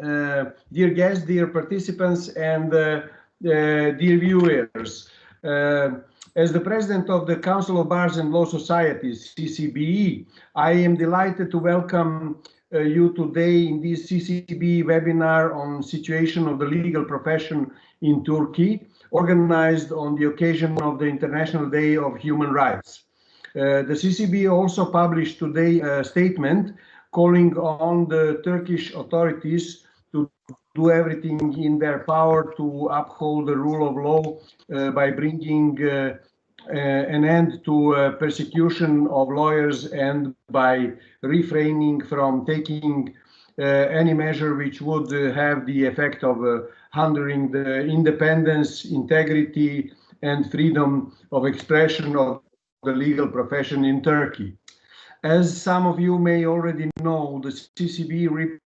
dear guests, dear participants, and dear viewers. As the president of the Council of Bars and Law Societies, CCBE, I am delighted to welcome you today in this CCBE webinar on situation of the legal profession in Turkey, organized on the occasion of the International Day of Human Rights. The CCBE also published today a statement calling on the Turkish authorities to do everything in their power to uphold the rule of law by bringing an end to persecution of lawyers and by refraining from taking any measure which would have the effect of hindering the independence, integrity, and freedom of expression of the legal profession in Turkey. As some of you may already know, the CCBE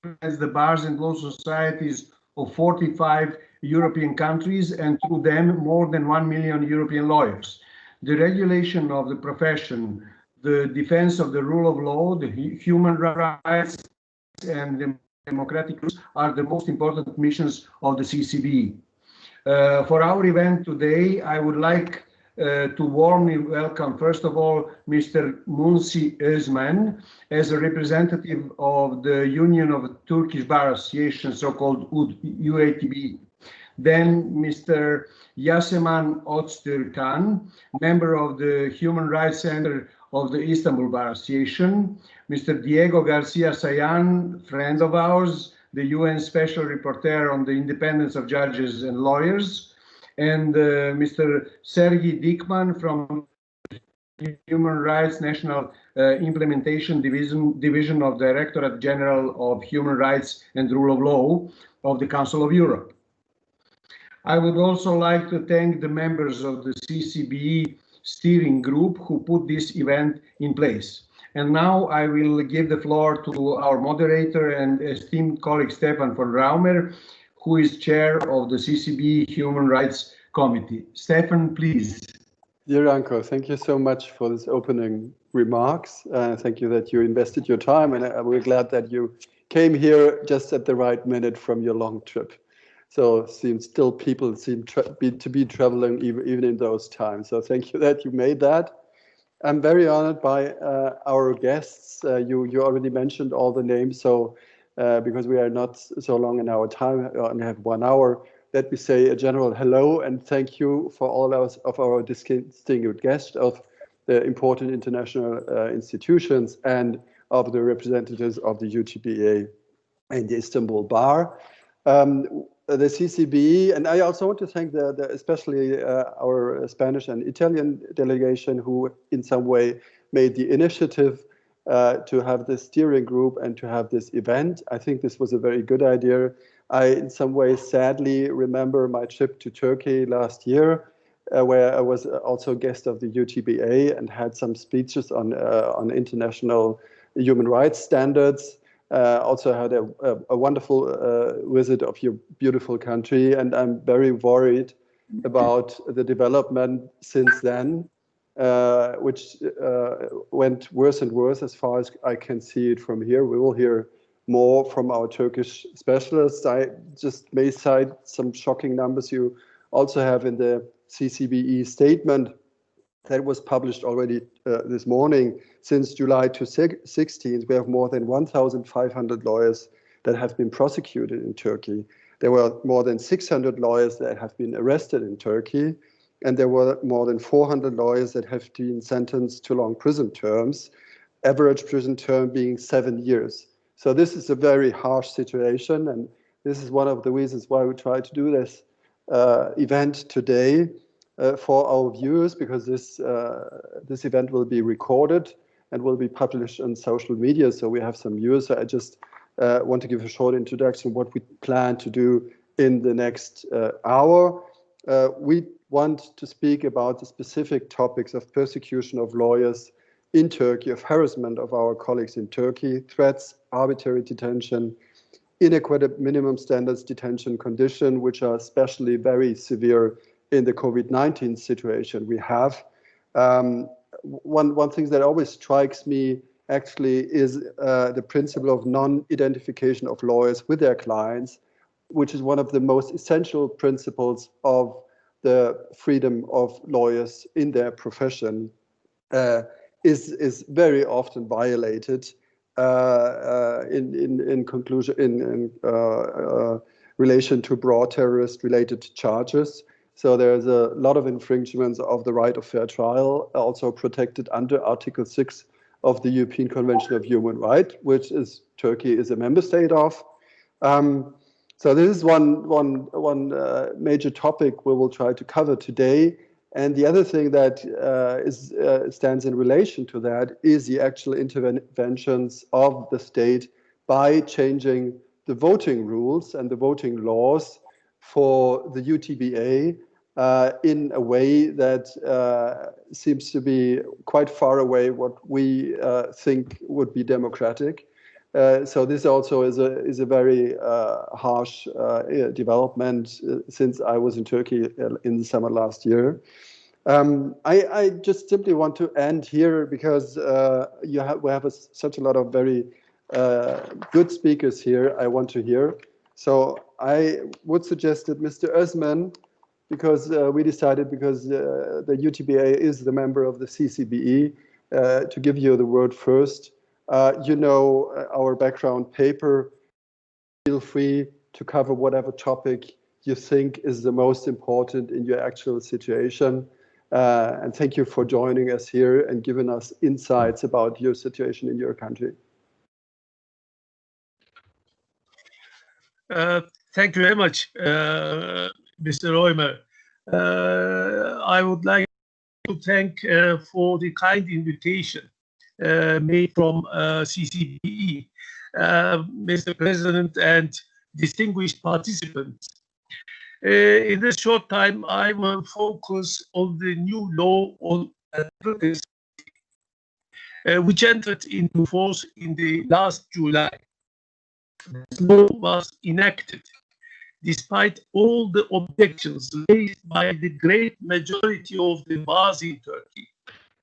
represents the bars and law societies of 45 European countries, and through them more than 1 million European lawyers. The regulation of the profession, the defense of the rule of law, the human rights, and democratic rules are the most important missions of the CCBE. For our event today, I would like to warmly welcome, first of all, Mr. Munsi Özmen as a representative of the Union of Turkish Bar Association, so-called UATB. Then Mr. Yaseman Öztürkan, member of the Human Rights Center of the Istanbul Bar Association. Mr. Diego Garcia Sayan, friend of ours, the UN Special Rapporteur on the independence of judges and lawyers. And Mr. Sergey Dikman from Human Rights National Implementation Division of Directorate General of Human Rights and Rule of Law of the Council of Europe. I would also like to thank the members of the CCBE steering group who put this event in place. And now I will give the floor to our moderator and esteemed colleague Stephan Fordraumer, who is chair of the CCBE Human Rights Committee. Stephan, please. Dear Anko, thank you so much for this opening remarks. Thank you that you invested your time, and we're glad that you came here just at the right minute from your long trip. So people seem to be traveling even in those times. So thank you that you made that. I'm very honored by our guests. You already mentioned all the names, so because we are not so long in our time, we only have 1 hour, let me say a general hello and thank you for all of our distinguished guests of the important international institutions and of the representatives of the UTBA and the Istanbul Bar. The CCBE, and I also want to thank especially our Spanish and Italian delegation who in some way made the initiative to have this steering group and to have this event. I think this was a very good idea. I, in some ways, sadly remember my trip to Turkey last year, where I was also a guest of the UTBA and had some speeches on international human rights standards. Also had a wonderful visit of your beautiful country, and I'm very worried about the development since then, which went worse and worse as far as I can see it from here. We will hear more from our Turkish specialists. I just may cite some shocking numbers you also have in the CCBE statement that was published already this morning. Since July 16th, we have more than 1,500 lawyers that have been prosecuted in Turkey. There were more than 600 lawyers that have been arrested in Turkey, and there were more than 400 lawyers that have been sentenced to long prison terms, average prison term being 7 years. So this is a very harsh situation, and this is one of the reasons why we try to do this event today for our viewers, because this event will be recorded and will be published on social media, so we have some viewers. So I just want to give a short introduction of what we plan to do in the next hour. We want to speak about the specific topics of persecution of lawyers in Turkey, of harassment of our colleagues in Turkey, threats, arbitrary detention, inadequate minimum standards detention condition, which are especially very severe in the COVID-19 situation we have. One thing that always strikes me actually is the principle of non-identification of lawyers with their clients, which is one of the most essential principles of the freedom of lawyers in their profession, is very often violated in conclusion in relation to broad terrorist-related charges. So there's a lot of infringements of the right of fair trial, also protected under Article 6 of the European Convention of Human Rights, which is Turkey is a member state of. So this is one major topic we will try to cover today. And the other thing that stands in relation to that is the actual interventions of the state by changing the voting rules and the voting laws for the UTBA in a way that seems to be quite far away what we think would be democratic. So this also is a very harsh development since I was in Turkey in the summer last year. I just simply want to end here because we have such a lot of very good speakers here I want to hear. So I would suggest that Mr. Özmen, because we decided because the UTBA is the member of the CCBE, to give you the word first. You know our background paper. Feel free to cover whatever topic you think is the most important in your actual situation. And thank you for joining us here and giving us insights about your situation in your country. Thank you very much, Mr. Roymer. I would like to thank for the kind invitation made from CCBE, Mr. President and distinguished participants. In this short time, I will focus on the new law on advocacy, which entered into force in the last July. This law was enacted despite all the objections raised by the great majority of the bars in Turkey,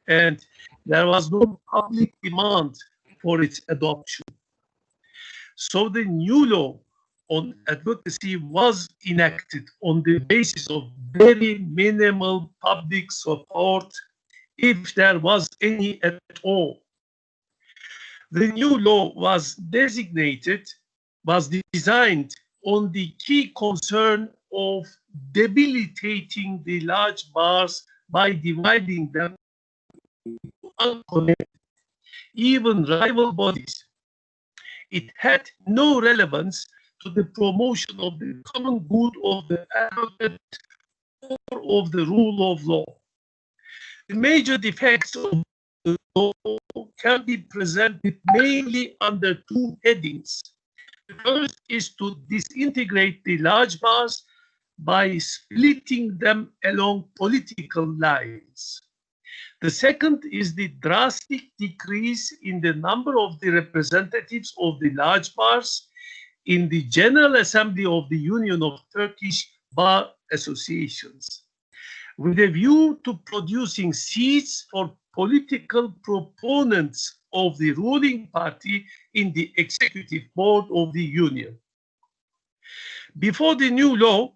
and there was no public demand for its adoption. So the new law on advocacy was enacted on the basis of very minimal public support, if there was any at all. The new law was designed on the key concern of debilitating the large bars by dividing them into unconnected, even rival bodies. It had no relevance to the promotion of the common good of the advocate or of the rule of law. The major defects of the law can be presented mainly under two headings. The first is to disintegrate the large bars by splitting them along political lines. The second is the drastic decrease in the number of the representatives of the large bars in the General Assembly of the Union of Turkish Bar Associations, with a view to producing seats for political proponents of the ruling party in the executive board of the union. Before the new law,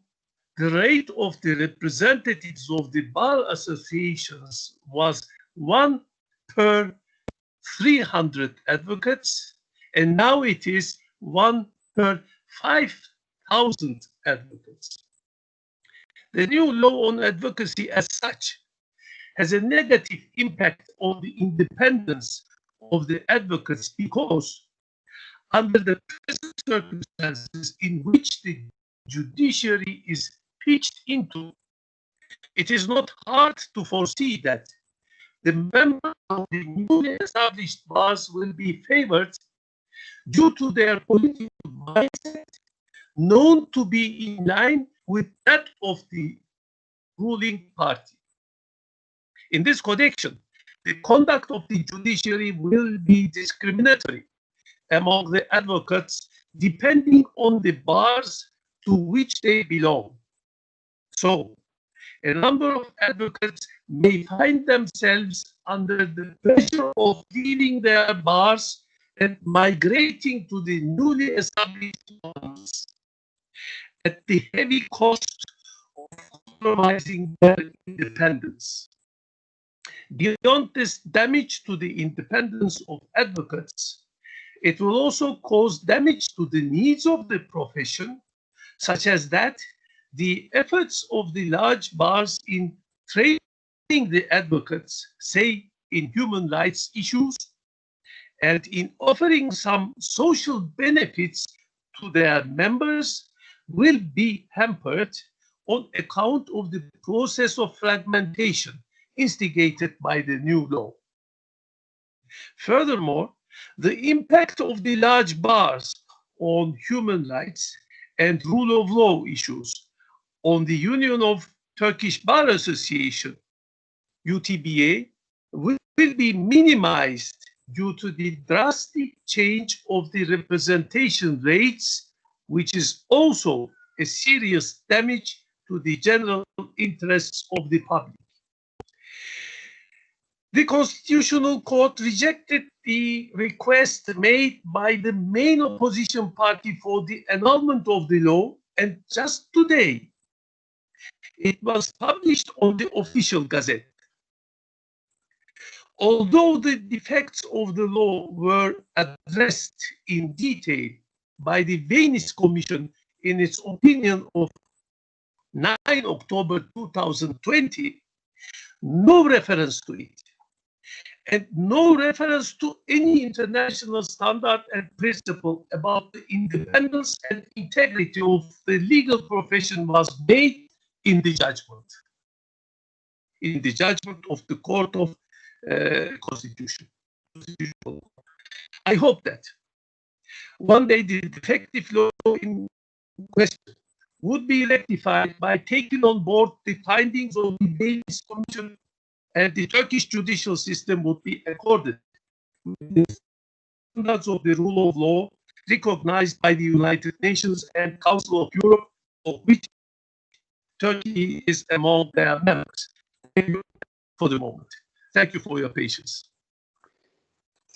the rate of the representatives of the bar associations was 1 per 300 advocates, and now it is 1 per 5,000 advocates. The new law on advocacy as such has a negative impact on the independence of the advocates because under the present circumstances in which the judiciary is pitched into, it is not hard to foresee that the members of the newly established bars will be favored due to their political mindset, known to be in line with that of the ruling party. In this connection, the conduct of the judiciary will be discriminatory among the advocates depending on the bars to which they belong. So, a number of advocates may find themselves under the pressure of leaving their bars and migrating to the newly established ones at the heavy cost of compromising their independence. Beyond this damage to the independence of advocates, it will also cause damage to the needs of the profession, such as that the efforts of the large bars in training the advocates, say in human rights issues, and in offering some social benefits to their members will be hampered on account of the process of fragmentation instigated by the new law. Furthermore, the impact of the large bars on human rights and rule of law issues on the Union of Turkish Bar Association, UTBA, will be minimized due to the drastic change of the representation rates, which is also a serious damage to the general interests of the public. The Constitutional Court rejected the request made by the main opposition party for the annulment of the law, and just today it was published on the official gazette. Although the defects of the law were addressed in detail by the Venice Commission in its opinion of 9 October 2020, no reference to it and no reference to any international standard and principle about the independence and integrity of the legal profession was made in the judgment of the Court of Constitution. I hope that one day the defective law in question would be rectified by taking on board the findings of the Venice Commission, and the Turkish judicial system would be accorded with the standards of the rule of law recognized by the United Nations and Council of Europe, of which Turkey is among their members. Thank you for the moment. Thank you for your patience.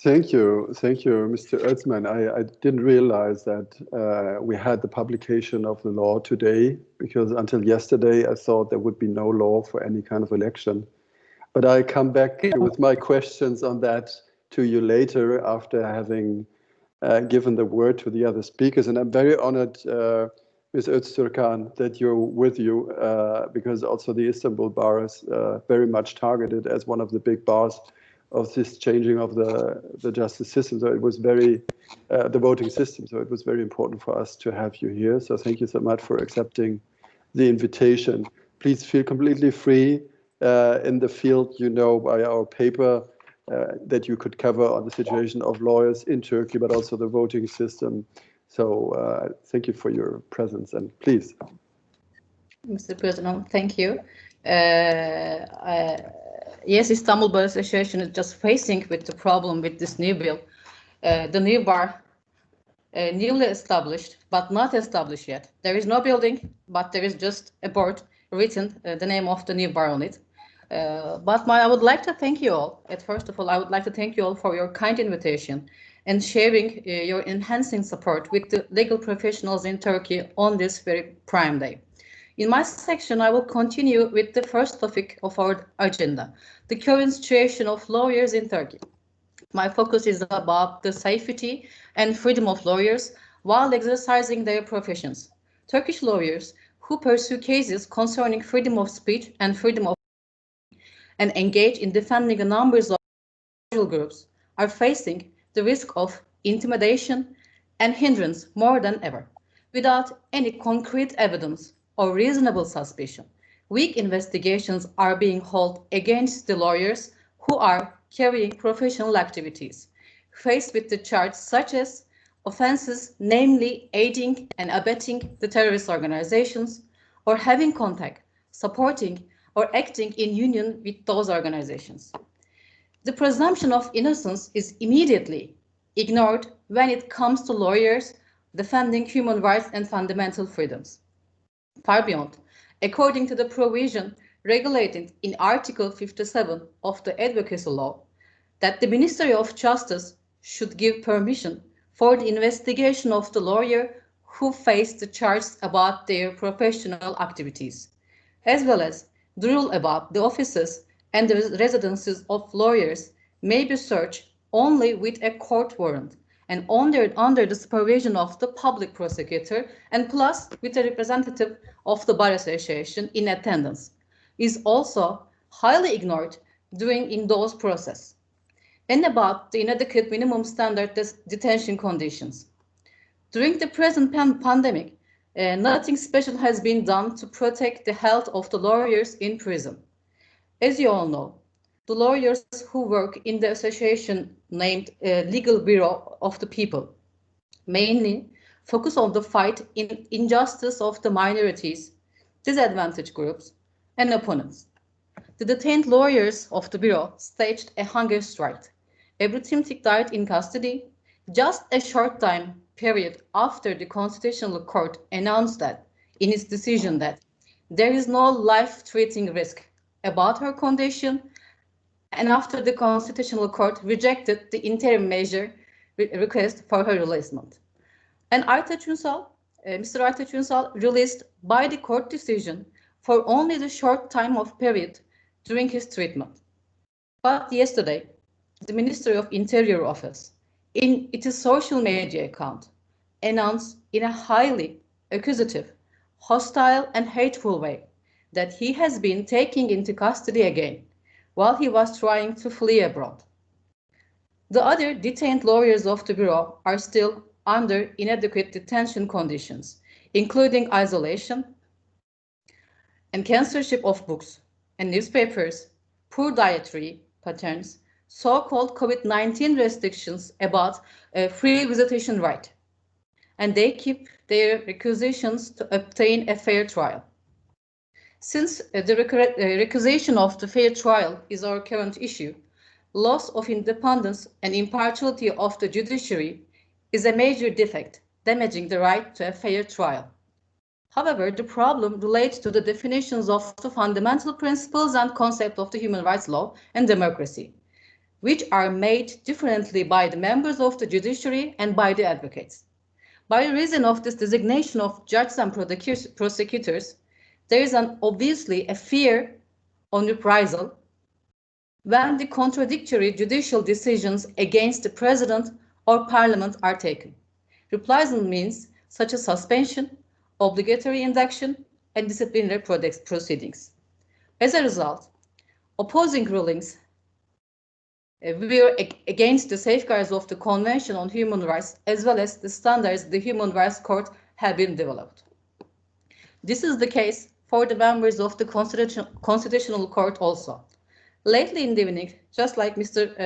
Thank you, Mr. Özman. I didn't realize that we had the publication of the law today, because until yesterday I thought there would be no law for any kind of election. But I come back with my questions on that to you later after having given the word to the other speakers. And I'm very honored, Ms. Öztürkhan, that you're with you, because also the Istanbul bar is very much targeted as one of the big bars of this changing of the justice system. So it was very, the voting system. So it was very important for us to have you here. So thank you so much for accepting the invitation. Please feel completely free in the field, you know, by our paper that you could cover on the situation of lawyers in Turkey, but also the voting system. So thank you for your presence, and please. Mr. President, thank you. Yes, Istanbul Bar Association is just facing with the problem with this new bill. The new bar, newly established, but not established yet. There is no building, but there is just a board written, the name of the new bar on it. But I would like to thank you all. First of all, I would like to thank you all for your kind invitation and sharing your enhancing support with the legal professionals in Turkey on this very prime day. In my section, I will continue with the first topic of our agenda, the current situation of lawyers in Turkey. My focus is about the safety and freedom of lawyers while exercising their professions. Turkish lawyers who pursue cases concerning freedom of speech and freedom of and engage in defending a number of social groups are facing the risk of intimidation and hindrance more than ever. Without any concrete evidence or reasonable suspicion, weak investigations are being held against the lawyers who are carrying professional activities, faced with the charges such as offenses, namely aiding and abetting the terrorist organizations, or having contact, supporting, or acting in union with those organizations. The presumption of innocence is immediately ignored when it comes to lawyers defending human rights and fundamental freedoms. Far beyond, according to the provision regulated in Article 57 of the Advocacy Law that the Ministry of Justice should give permission for the investigation of the lawyer who faced the charges about their professional activities, as well as the rule about the offices and the residences of lawyers may be searched only with a court warrant and under the supervision of the public prosecutor and plus with a representative of the Bar Association in attendance, is also highly ignored during those process. And about the inadequate minimum standard detention conditions. During the present pandemic, nothing special has been done to protect the health of the lawyers in prison. As you all know, the lawyers who work in the association named Legal Bureau of the People mainly focus on the fight in injustice of the minorities, disadvantaged groups, and opponents. The detained lawyers of the Bureau staged a hunger strike. Every Timtik died in custody just a short time period after the Constitutional Court announced that in its decision that there is no life-threatening risk about her condition, and after the Constitutional Court rejected the interim measure request for her releasement. And Mr. Aytaç Ünsal released by the court decision for only the short time of period during his treatment. But yesterday, the Ministry of Interior Office, in its social media account, announced in a highly accusative, hostile and hateful way that he has been taken into custody again while he was trying to flee abroad. The other detained lawyers of the Bureau are still under inadequate detention conditions, including isolation and censorship of books and newspapers, poor dietary patterns, so-called COVID-19 restrictions about free visitation right. And they keep their requisitions to obtain a fair trial. Since the requisition of the fair trial is our current issue, loss of independence and impartiality of the judiciary is a major defect, damaging the right to a fair trial. However, the problem relates to the definitions of the fundamental principles and concept of the human rights law and democracy, which are made differently by the members of the judiciary and by the advocates. By reason of this designation of judges and prosecutors, there is obviously a fear on reprisal when the contradictory judicial decisions against the president or parliament are taken. Reprisal means such as suspension, obligatory induction, and disciplinary proceedings. As a result, opposing rulings were against the safeguards of the Convention on Human Rights as well as the standards the Human Rights Court have been developed. This is the case for the members of the Constitutional Court also. Lately in the evening, just like Mr.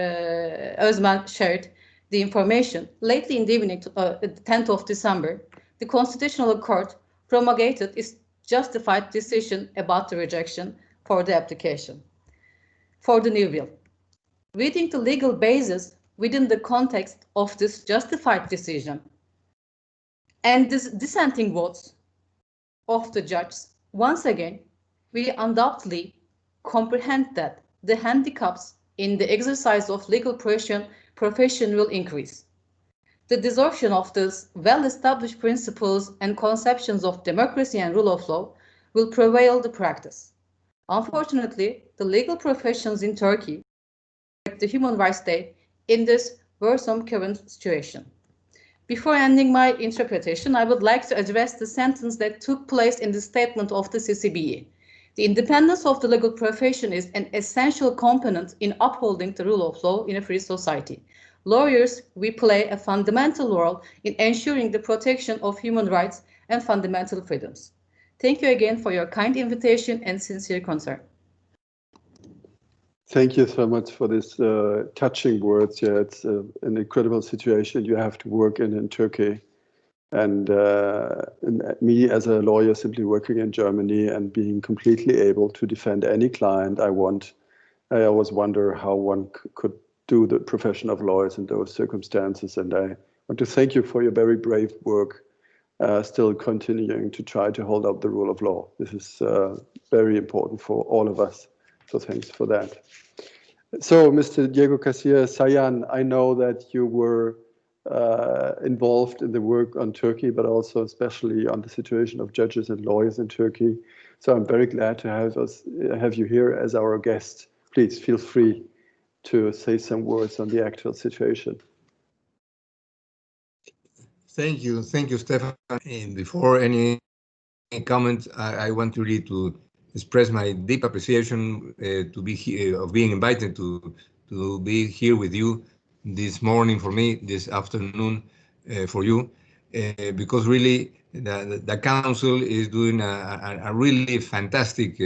Özmen shared the information, lately in the evening, 10th of December, the Constitutional Court promulgated its justified decision about the rejection for the application for the new bill. Reading the legal basis within the context of this justified decision and this dissenting votes of the judges, once again, we undoubtedly comprehend that the handicaps in the exercise of legal profession will increase. The distortion of these well-established principles and conceptions of democracy and rule of law will prevail the practice. Unfortunately, the legal professions in Turkey, the Human Rights Day, in this worrisome current situation. Before ending my interpretation, I would like to address the sentence that took place in the statement of the CCBE. The independence of the legal profession is an essential component in upholding the rule of law in a free society. Lawyers, we play a fundamental role in ensuring the protection of human rights and fundamental freedoms. Thank you again for your kind invitation and sincere concern. Thank you so much for this touching words. Yeah, it's an incredible situation you have to work in Turkey. And me as a lawyer simply working in Germany and being completely able to defend any client I want, I always wonder how one could do the profession of lawyers in those circumstances. And I want to thank you for your very brave work still continuing to try to hold up the rule of law. This is very important for all of us. So thanks for that. So, Mr. Diego Casillas Sayan, I know that you were involved in the work on Turkey, but also especially on the situation of judges and lawyers in Turkey. So I'm very glad to have you here as our guest. Please feel free to say some words on the actual situation. Thank you, Stephan. And before any comment, I want really to express my deep appreciation to be here, of being invited to be here with you this morning for me, this afternoon for you, because really the council is doing a really fantastic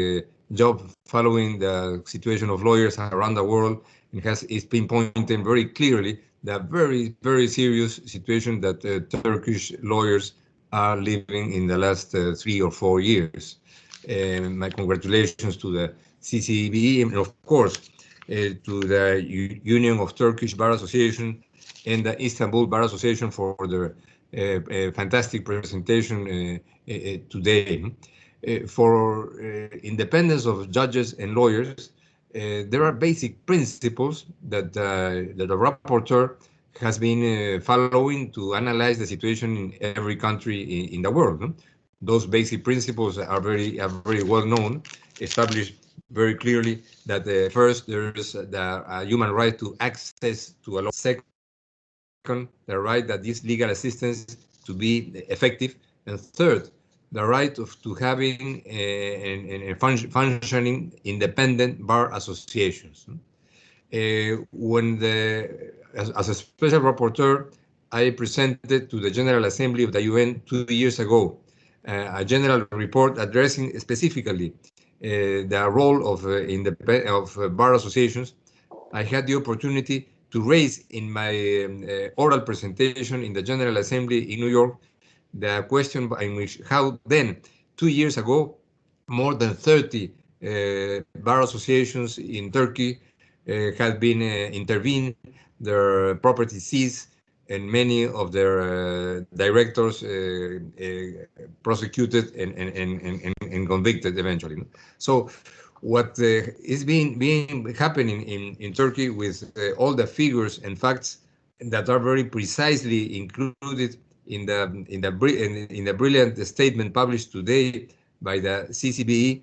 job following the situation of lawyers around the world, and it's been pointing very clearly the very, very serious situation that Turkish lawyers are living in the last 3 or 4 years. My congratulations to the CCBE and of course to the Union of Turkish Bar Association and the Istanbul Bar Association for their fantastic presentation today. For independence of judges and lawyers, there are basic principles that the rapporteur has been following to analyze the situation in every country in the world. Those basic principles are very well known, established very clearly that first there is the human right to access to a law. Second, the right that this legal assistance to be effective, and third, the right to having functioning independent bar associations. As a special rapporteur, I presented to the General Assembly of the UN 2 years ago a general report addressing specifically the role of bar associations. I had the opportunity to raise in my oral presentation in the General Assembly in New York the question in which how then 2 years ago more than 30 bar associations in Turkey had been intervened, their property seized, and many of their directors prosecuted and convicted eventually. So what is being happening in Turkey with all the figures and facts that are very precisely included in the brilliant statement published today by the CCBE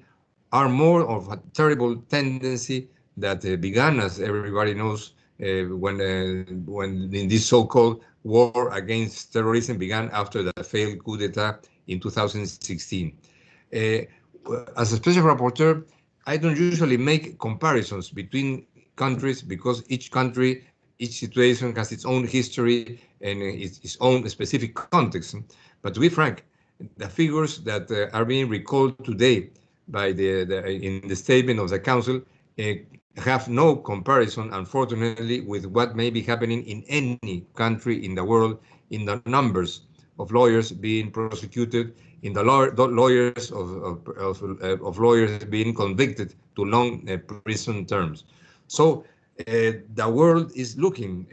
are more of a terrible tendency that began, as everybody knows, when in this so-called war against terrorism began after the failed coup d'etat in 2016. As a special rapporteur, I don't usually make comparisons between countries because each country, each situation has its own history and its own specific context. But to be frank, the figures that are being recalled today by in the statement of the Council have no comparison, unfortunately, with what may be happening in any country in the world in the numbers of lawyers being prosecuted, in the lawyers of lawyers being convicted to long prison terms. So the world is looking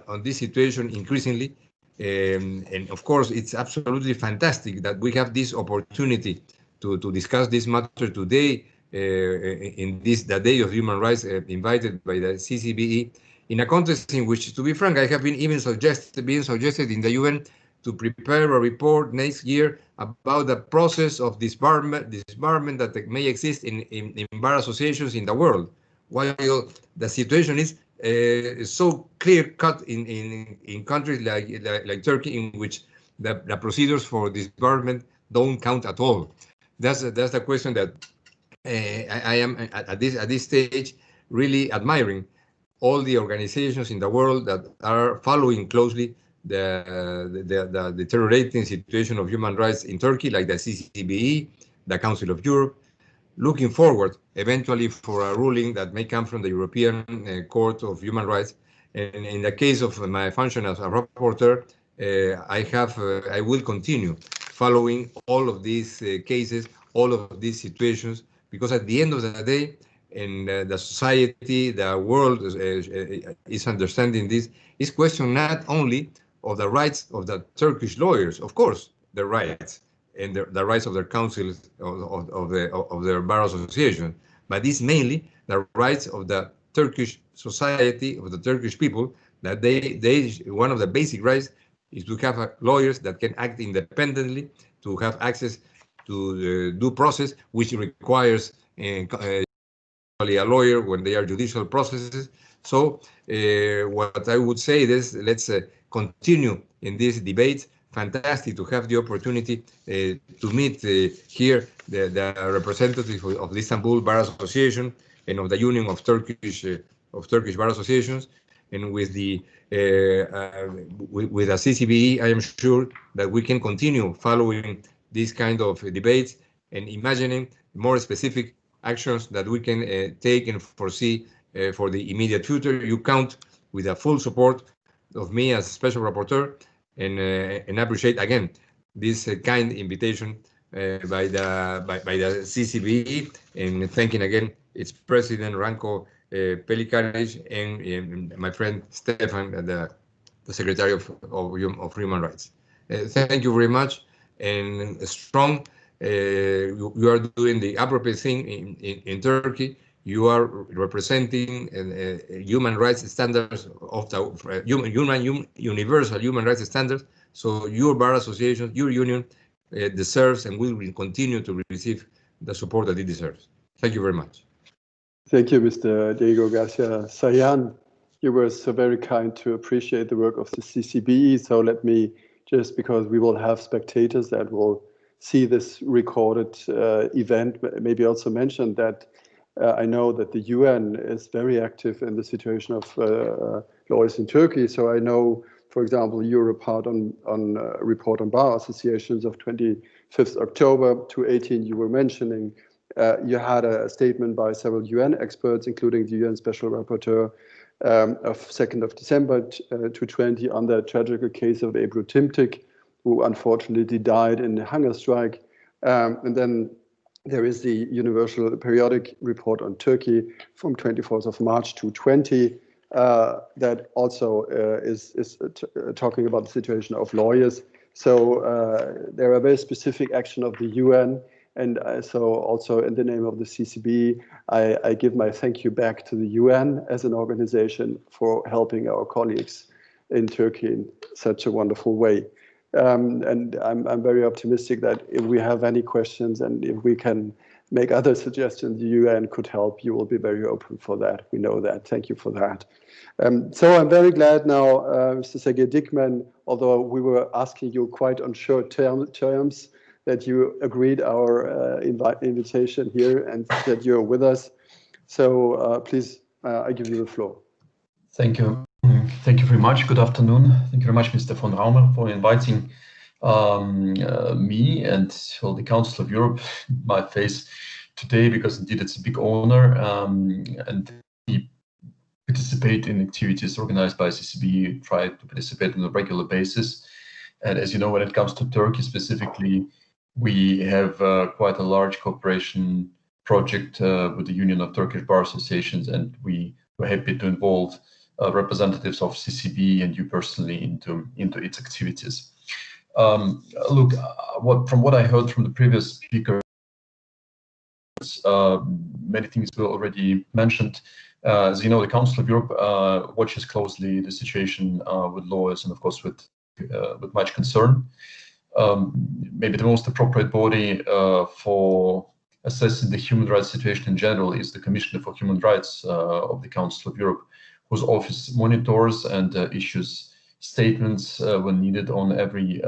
on this situation increasingly, and of course it's absolutely fantastic that we have this opportunity to discuss this matter today in the Day of Human Rights invited by the CCBE, in a context in which, to be frank, I have been even suggested in the UN to prepare a report next year about the process of disbarment that may exist in bar associations in the world, while the situation is so clear-cut in countries like Turkey, in which the procedures for disbarment don't count at all. That's the question that I am at this stage really admiring all the organizations in the world that are following closely the deteriorating situation of human rights in Turkey, like the CCBE, the Council of Europe, looking forward eventually for a ruling that may come from the European Court of Human Rights. And in the case of my function as a rapporteur, I will continue following all of these cases, all of these situations, because at the end of the day, and the society, the world is understanding this, is question not only of the rights of the Turkish lawyers, of course, their rights and the rights of their councils of their bar association, but it's mainly the rights of the Turkish society, of the Turkish people, that one of the basic rights is to have lawyers that can act independently, to have access to the due process, which requires a lawyer when they are judicial processes. So what I would say is, let's continue in this debate. Fantastic to have the opportunity to meet here the representative of the Istanbul Bar Association and of the Union of Turkish Bar Associations, and with the CCBE, I am sure that we can continue following these kind of debates and imagining more specific actions that we can take and foresee for the immediate future. You count with the full support of me as special rapporteur, and appreciate again this kind invitation by the CCBE, and thanking again its president Ranko Pelikanic and my friend Stephan, the Secretary of Human Rights. Thank you very much, and strong. You are doing the appropriate thing in Turkey. You are representing human rights standards of the universal human rights standards. So your bar association, your union, deserves and will continue to receive the support that it deserves. Thank you very much. Thank you, Mr. Diego Garcia Sayan. You were so very kind to appreciate the work of the CCBE. So let me, just because we will have spectators that will see this recorded event, maybe also mention that I know that the UN is very active in the situation of lawyers in Turkey. So I know, for example, your report on report on bar associations of 25th October 2018, you were mentioning. You had a statement by several UN experts, including the UN Special Rapporteur of 2nd of December 2020 on the tragic case of Ebru Timtik, who unfortunately died in a hunger strike. And then there is the Universal Periodic Report on Turkey from 24th of March 2020 that also is talking about the situation of lawyers. So there are very specific action of the UN. And so also in the name of the CCBE, I give my thank you back to the UN as an organization for helping our colleagues in Turkey in such a wonderful way. And I'm very optimistic that if we have any questions and if we can make other suggestions the UN could help, you will be very open for that. We know that. Thank you for that. So I'm very glad now, Mr. Sergey Dickman, although we were asking you quite on short terms, that you agreed our invitation here and that you're with us. So please, I give you the floor. Thank you. Thank you very much. Good afternoon. Thank you very much, Mr. Fordraumer, for inviting me and all the Council of Europe my face today, because indeed it's a big honor and we participate in activities organized by CCBE, try to participate on a regular basis. And as you know, when it comes to Turkey specifically, we have quite a large cooperation project with the Union of Turkish Bar Associations, and we were happy to involve representatives of CCBE and you personally into its activities. Look, from what I heard from the previous speakers, many things were already mentioned. As you know, the Council of Europe watches closely the situation with lawyers, and of course with much concern. Maybe the most appropriate body for assessing the human rights situation in general is the Commissioner for Human Rights of the Council of Europe, whose office monitors and issues statements when needed on every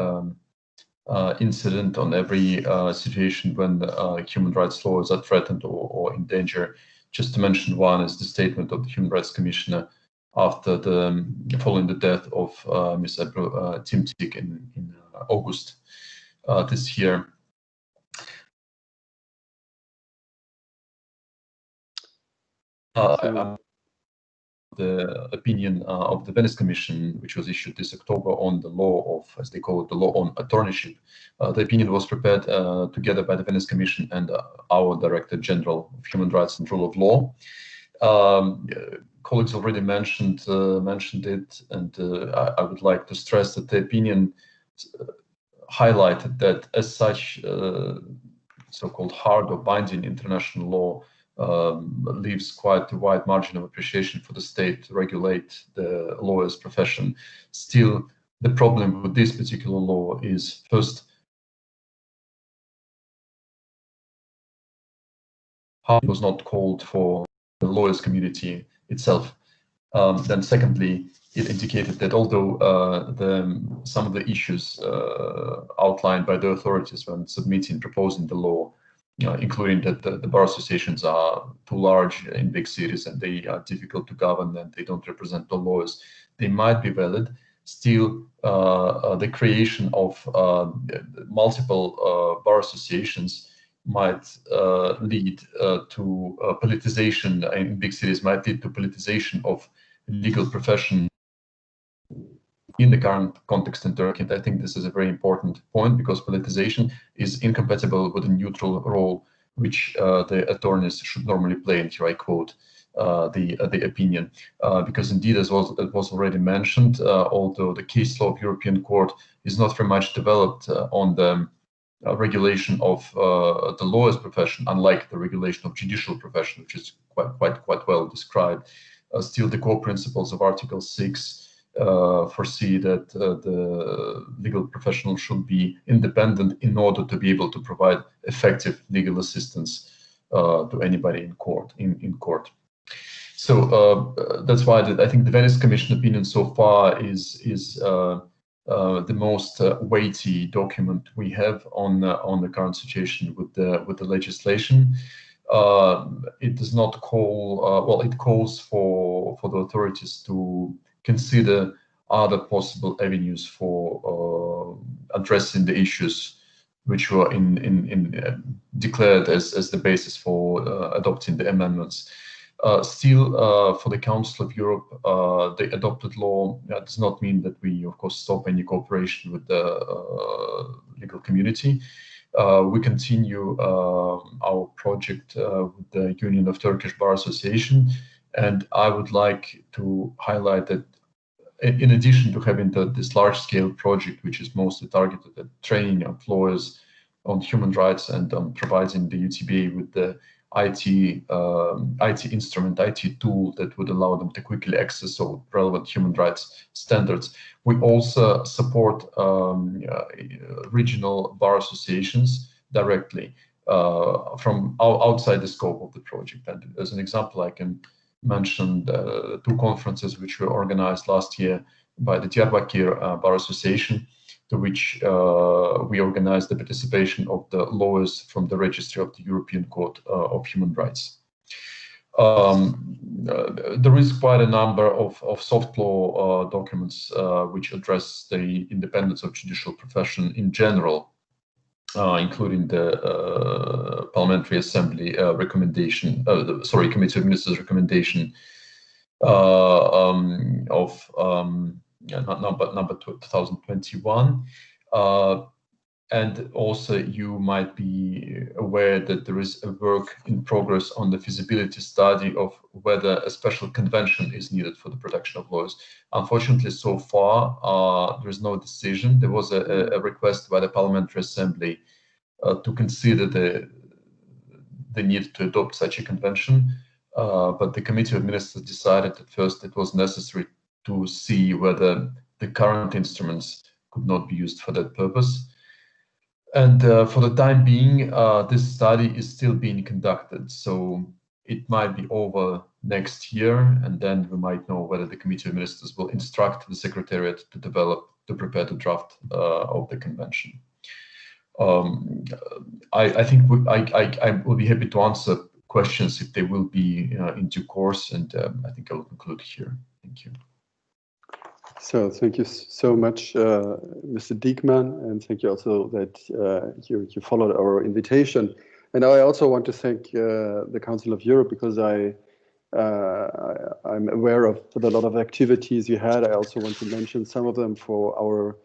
incident, on every situation when human rights laws are threatened or in danger. Just to mention one is the statement of the Human Rights Commissioner after following the death of Ms. Ebru Timtik in August this year. The opinion of the Venice Commission, which was issued this October on the law of, as they call it, the law on attorneyship. The opinion was prepared together by the Venice Commission and our Director General of Human Rights and Rule of Law. Colleagues already mentioned it, and I would like to stress that the opinion highlighted that as such, so-called hard or binding international law leaves quite a wide margin of appreciation for the state to regulate the lawyer's profession. Still, the problem with this particular law is, first, how it was not called for the lawyers community itself. Then secondly, it indicated that although some of the issues outlined by the authorities when proposing the law, including that the bar associations are too large in big cities and they are difficult to govern and they don't represent the lawyers, they might be valid. Still, the creation of multiple bar associations might lead to politicization in big cities, might lead to politicization of legal profession in the current context in Turkey. And I think this is a very important point, because politicization is incompatible with a neutral role which the attorneys should normally play. And here I quote the opinion, because indeed, as it was already mentioned, although the case law of European Court is not very much developed on the regulation of the lawyer's profession, unlike the regulation of judicial profession, which is quite well described. Still, the core principles of Article 6 foresee that the legal professional should be independent in order to be able to provide effective legal assistance to anybody in court. So that's why I think the Venice Commission opinion so far is the most weighty document we have on the current situation with the legislation. It does not call it calls for the authorities to consider other possible avenues for addressing the issues which were declared as the basis for adopting the amendments. Still, for the Council of Europe, the adopted law does not mean that we, of course, stop any cooperation with the legal community. We continue our project with the Union of Turkish Bar Association, and I would like to highlight that in addition to having this large-scale project, which is mostly targeted at training of lawyers on human rights and on providing the UTBA with the IT instrument, IT tool that would allow them to quickly access all relevant human rights standards. We also support regional bar associations directly from outside the scope of the project. And as an example, I can mention the two conferences which were organized last year by the Diyarbakir Bar Association, to which we organized the participation of the lawyers from the Registry of the European Court of Human Rights. There is quite a number of soft law documents which address the independence of judicial profession in general, including the Parliamentary Assembly recommendation, Committee of Ministers recommendation of number 2021. And also you might be aware that there is a work in progress on the feasibility study of whether a special convention is needed for the protection of lawyers. Unfortunately, so far, there is no decision. There was a request by the Parliamentary Assembly to consider the need to adopt such a convention, but the Committee of Ministers decided at first it was necessary to see whether the current instruments could not be used for that purpose. And for the time being, this study is still being conducted. So it might be over next year, and then we might know whether the Committee of Ministers will instruct the Secretariat to prepare the draft of the convention. I think I will be happy to answer questions if they will be in due course, and I think I will conclude here. Thank you. So thank you so much, Mr. Diekmann, and thank you also that you followed our invitation. And I also want to thank the Council of Europe, because I'm aware of a lot of activities you had. I also want to mention some of them for our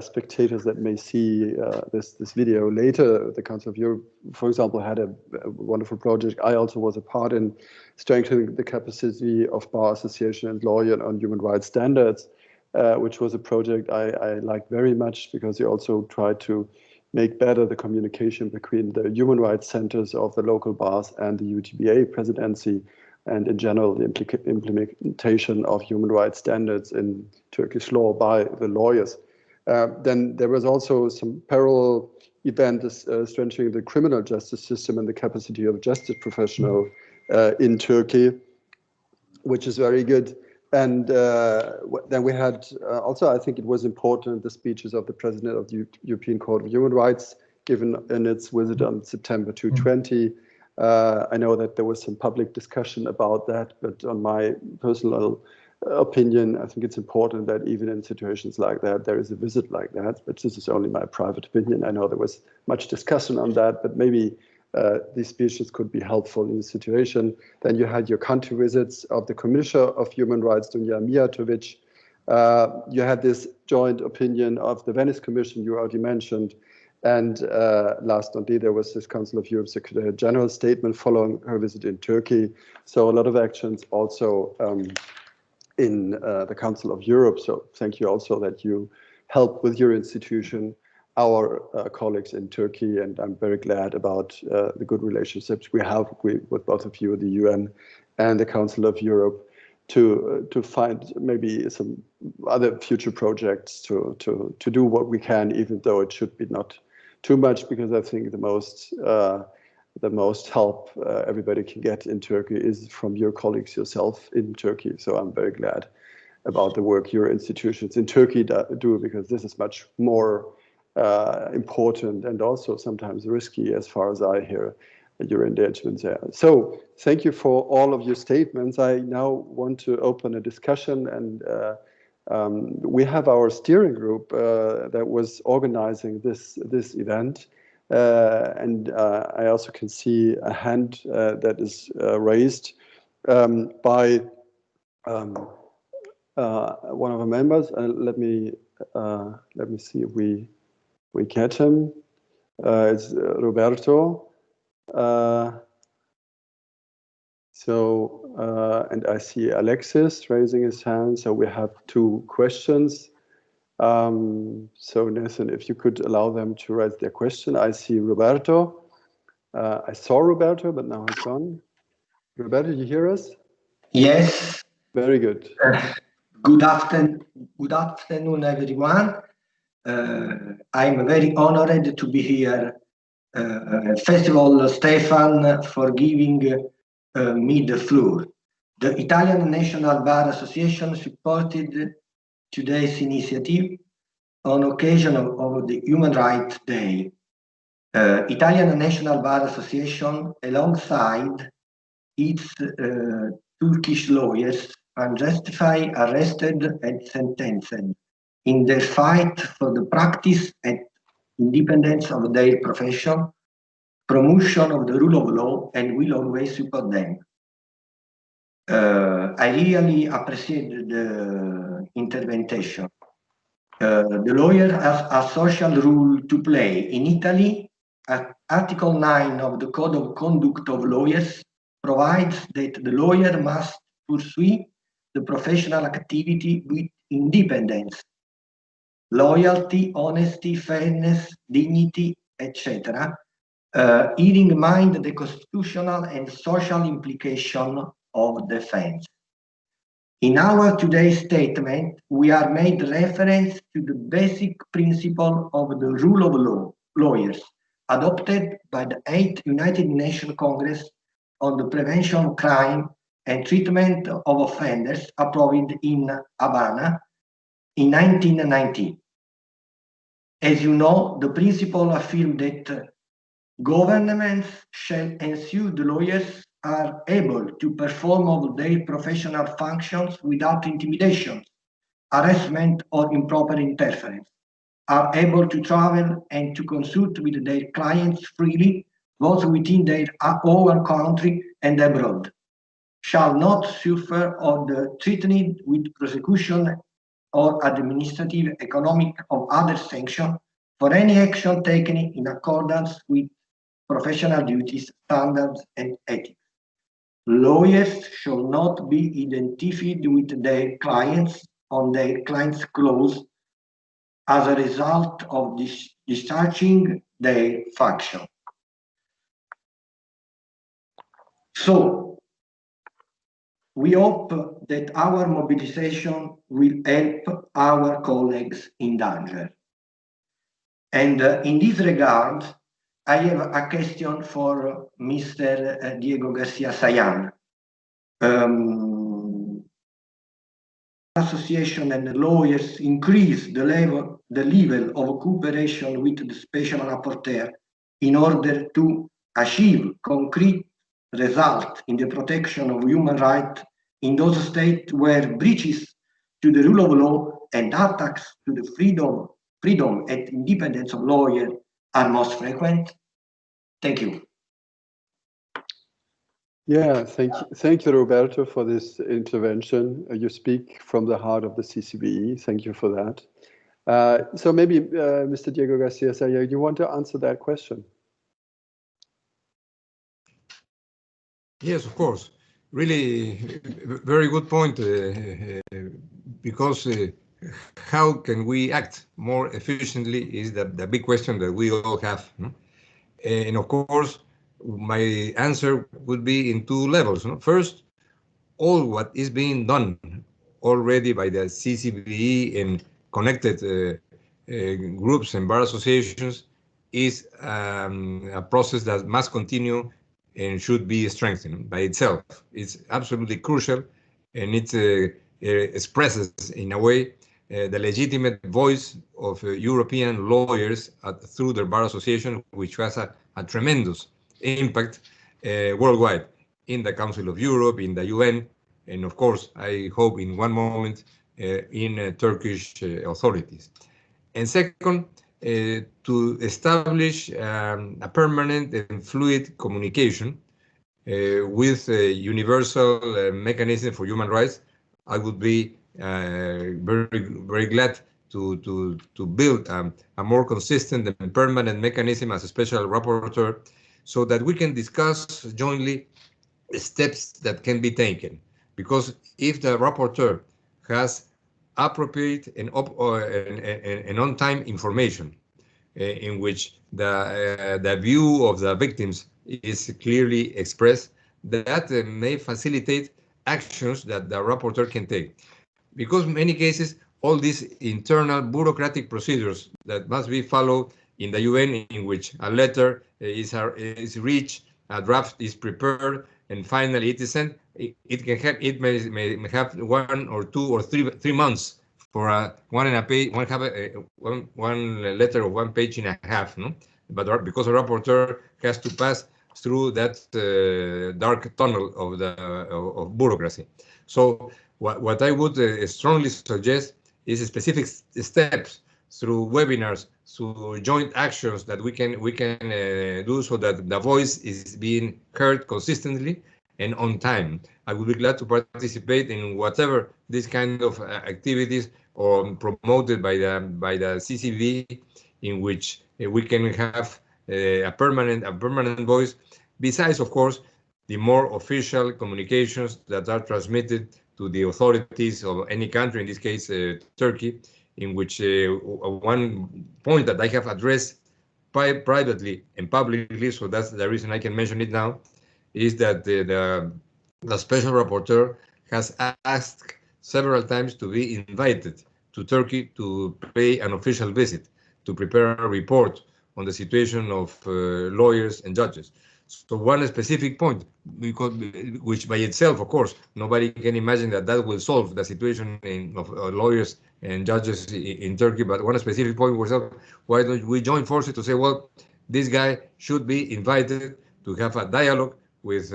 spectators that may see this video later. The Council of Europe, for example, had a wonderful project. I also was a part in strengthening the capacity of bar association and lawyer on human rights standards. which was a project I liked very much, because he also tried to make better the communication between the human rights centers of the local bars and the UTBA presidency, and in general the implementation of human rights standards in Turkish law by the lawyers. Then there was also some parallel event strengthening the criminal justice system and the capacity of justice professionals in Turkey, which is very good. And then we had also, I think it was important, the speeches of the President of the European Court of Human Rights, given in its visit on September 2020. I know that there was some public discussion about that, but on my personal opinion, I think it's important that even in situations like that, there is a visit like that. But this is only my private opinion. I know there was much discussion on that, but maybe these speeches could be helpful in the situation. Then you had your country visits of the Commissioner of Human Rights, Dunja Mijatovic. You had this joint opinion of the Venice Commission you already mentioned. And last not least, there was this Council of Europe Secretary General statement following her visit in Turkey. So a lot of actions also in the Council of Europe. So thank you also that you help with your institution our colleagues in Turkey, and I'm very glad about the good relationships we have with both of you, the UN and the Council of Europe, to find maybe some other future projects to do what we can, even though it should be not too much, because I think the most help everybody can get in Turkey is from your colleagues yourself in Turkey. So I'm very glad about the work your institutions in Turkey do, because this is much more important and also sometimes risky, as far as I hear your engagements there. So thank you for all of your statements. I now want to open a discussion, and we have our steering group that was organizing this event, and I also can see a hand that is raised by one of our members. Let me see if we get him. It's Roberto. And I see Alexis raising his hand. So we have two questions. So Nathan, if you could allow them to raise their question. I see Roberto. I saw Roberto, but now he's gone. Roberto, you hear us? Yes. Very good. Good afternoon, everyone. I'm very honored to be here. First of all, Stephan, for giving me the floor. The Italian National Bar Association supported today's initiative on occasion of the Human Rights Day. Italian National Bar Association, alongside its Turkish lawyers, unjustified arrested and sentenced in their fight for the practice and independence of their profession, promotion of the rule of law, and will always support them. I really appreciate the intervention. The lawyer has a social role to play. In Italy, Article 9 of the Code of Conduct of Lawyers provides that the lawyer must pursue the professional activity with independence, loyalty, honesty, fairness, dignity, etc., having in mind the constitutional and social implication of defense. In our today's statement, we are made reference to the basic principle of the rule of law, lawyers, adopted by the 8th United Nations Congress on the Prevention of Crime and Treatment of Offenders, approved in Havana in 1990. As you know, the principle affirms that governments shall ensure the lawyers are able to perform all their professional functions without intimidation, harassment, or improper interference, are able to travel and to consult with their clients freely, both within their own country and abroad, shall not suffer or the threatened with prosecution or administrative, economic, or other sanction for any action taken in accordance with professional duties, standards, and ethics. Lawyers shall not be identified with their clients on their client's clause as a result of discharging their function. So, we hope that our mobilization will help our colleagues in danger. And in this regard, I have a question for Mr. Diego Garcia Sayan. Association and lawyers increase the level of cooperation with the special rapporteur in order to achieve concrete results in the protection of human rights in those states where breaches to the rule of law and attacks to the freedom and independence of lawyers are most frequent. Thank you. Yeah, thank you, Roberto, for this intervention. You speak from the heart of the CCBE. Thank you for that. So maybe, Mr. Diego Garcia Saya, you want to answer that question? Yes, of course. Really, very good point. Because how can we act more efficiently is the big question that we all have. And of course, my answer would be in two levels. First, all what is being done already by the CCBE and connected groups and bar associations is a process that must continue and should be strengthened by itself. It's absolutely crucial, and it expresses, in a way, the legitimate voice of European lawyers through their bar association, which has a tremendous impact worldwide in the Council of Europe, in the UN, and of course, I hope in one moment in Turkish authorities. And second, to establish a permanent and fluid communication with a universal mechanism for human rights. I would be very glad to build a more consistent and permanent mechanism as a special rapporteur, so that we can discuss jointly steps that can be taken. Because if the rapporteur has appropriate and on-time information in which the view of the victims is clearly expressed, that may facilitate actions that the rapporteur can take. Because in many cases, all these internal bureaucratic procedures that must be followed in the UN, in which a letter is reached, a draft is prepared, and finally it is sent, it may have 1 or 2 or 3 months for one letter of 1 page and a half, no? But because a rapporteur has to pass through that dark tunnel of bureaucracy. So what I would strongly suggest is specific steps through webinars, through joint actions that we can do, so that the voice is being heard consistently and on time. I would be glad to participate in whatever this kind of activities or promoted by the CCB, in which we can have a permanent voice. Besides, of course, the more official communications that are transmitted to the authorities of any country, in this case Turkey, in which one point that I have addressed privately and publicly, so that's the reason I can mention it now, is that the special rapporteur has asked several times to be invited to Turkey to pay an official visit, to prepare a report on the situation of lawyers and judges. So one specific point, which by itself, of course, nobody can imagine that will solve the situation of lawyers and judges in Turkey, but one specific point was, why don't we join forces to say, well, this guy should be invited to have a dialogue with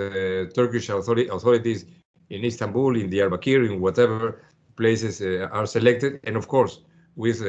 Turkish authorities in Istanbul, in Diyarbakir, in whatever places are selected, and of course, with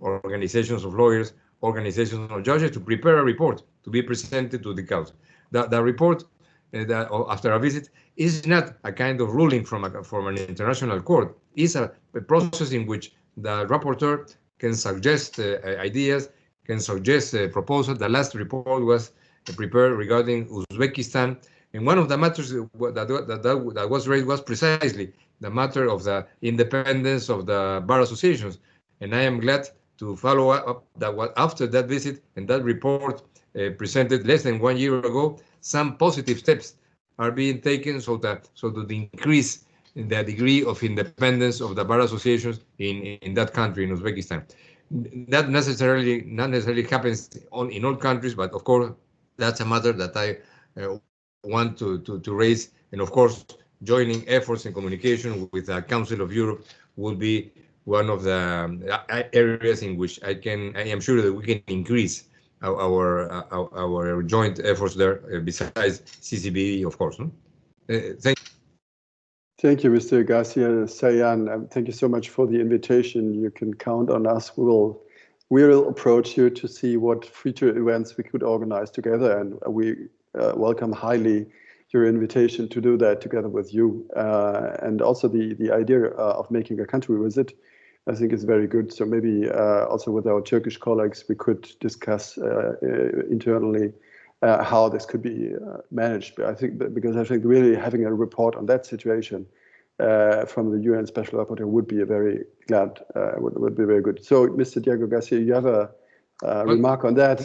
organizations of lawyers, organizations of judges, to prepare a report to be presented to the council. The report after a visit is not a kind of ruling from an international court. It's a process in which the rapporteur can suggest ideas, can suggest proposals. The last report was prepared regarding Uzbekistan, and one of the matters that was raised was precisely the matter of the independence of the bar associations. And I am glad to follow up that after that visit and that report presented less than 1 year ago, some positive steps are being taken so to increase the degree of independence of the bar associations in that country, in Uzbekistan. That not necessarily happens in all countries, but of course that's a matter that I want to raise. And of course, joining efforts in communication with the Council of Europe will be one of the areas in which I am sure that we can increase our joint efforts there, besides CCBE, of course. No? Thank you, Mr. Garcia Sayan. Thank you so much for the invitation. You can count on us. We will approach you to see what future events we could organize together, and we welcome highly your invitation to do that together with you. And also the idea of making a country visit, I think, is very good. So maybe also with our Turkish colleagues, we could discuss internally how this could be managed. But I think really having a report on that situation from the UN Special Rapporteur would be would be very good. So, Mr. Diego Garcia, you have a remark on that?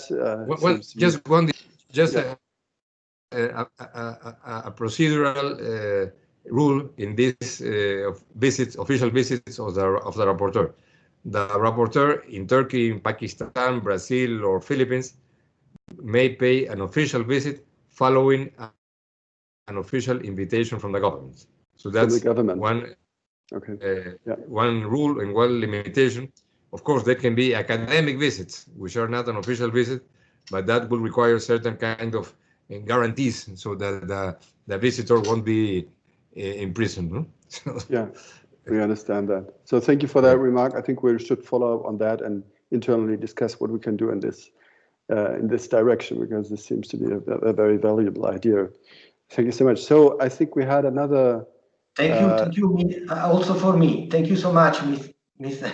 A procedural rule in this official visits of the rapporteur. The rapporteur in Turkey, in Pakistan, Brazil, or Philippines may pay an official visit following an official invitation from the government. So that's one rule and one limitation. Of course, there can be academic visits, which are not an official visit, but that will require certain kind of guarantees so that the visitor won't be imprisoned. No? Yeah, we understand that. So thank you for that remark. I think we should follow up on that and internally discuss what we can do in this direction, because this seems to be a very valuable idea. Thank you so much. So I think we had another. Thank you. Also for me. Thank you so much, Mr.